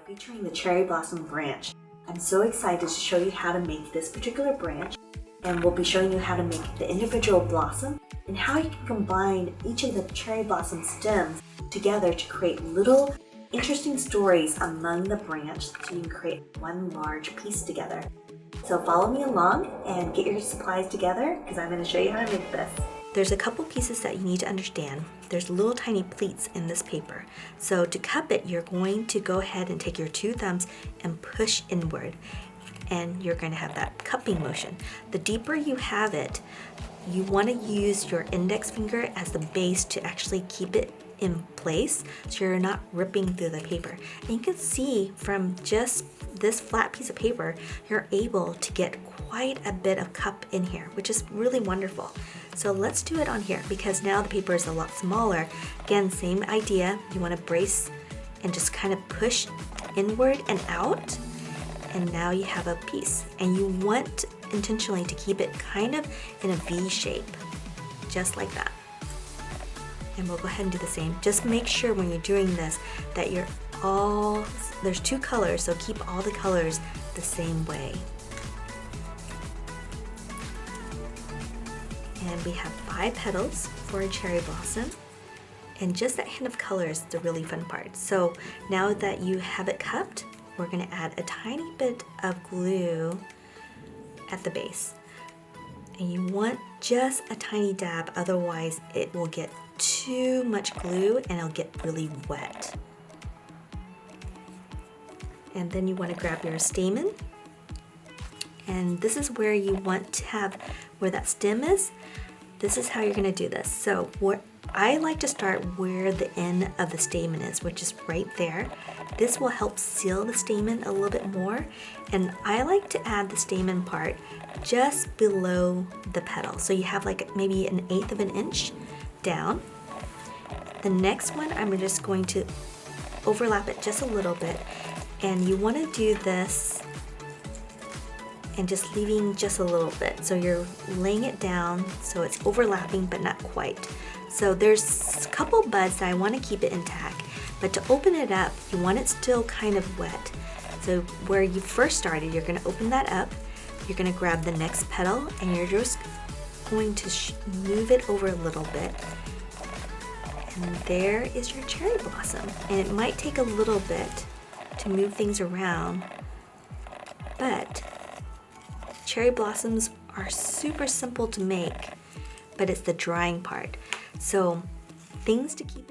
featuring the cherry blossom branch. I'm so excited to show you how to make this particular branch, and we'll be showing you how to make the individual blossom and how you can combine each of the cherry blossom stems together to create little interesting stories among the branch so you can create one large piece together. So follow me along and get your supplies together because I'm going to show you how to make this. There's a couple pieces that you need to understand. There's little tiny pleats in this paper. So to cup it, you're going to go ahead and take your two thumbs and push inward. And you're going to have that cupping motion. The deeper you have it, you want to use your index finger as the base to actually keep it in place so you're not ripping through the paper. And you can see from just this flat piece of paper, you're able to get quite a bit of cup in here, which is really wonderful. So let's do it on here because now the paper is a lot smaller. Again, same idea. You want to brace and just kind of push inward and out. And now you have a piece. And you want intentionally to keep it kind of in a V shape, just like that. And we'll go ahead and do the same. Just make sure when you're doing this that there's two colors, so keep all the colors the same way. And we have 5 petals for a cherry blossom. And just that hint of color is the really fun part. So now that you have it cupped, we're gonna add a tiny bit of glue at the base. And you want just a tiny dab, otherwise it will get too much glue and it'll get really wet. And then you want to grab your stamen, and this is where you want to have where that stem is. This is how you're going to do this. So what I like to start where the end of the stamen is, which is right there. This will help seal the stamen a little bit more, and I like to add the stamen part just below the petal, so you have like maybe 1/8 of an inch down. The next one, I'm just going to overlap it just a little bit, and you want to do this and just leaving just a little bit. So you're laying it down so it's overlapping but not quite. So there's a couple buds that I want to keep it intact, but to open it up, you want it still kind of wet. So where you first started, you're going to open that up. You're going to grab the next petal and you're just going to move it over a little bit. And there is your cherry blossom. And it might take a little bit to move things around, but cherry blossoms are super simple to make, but it's the drying part. So things to keep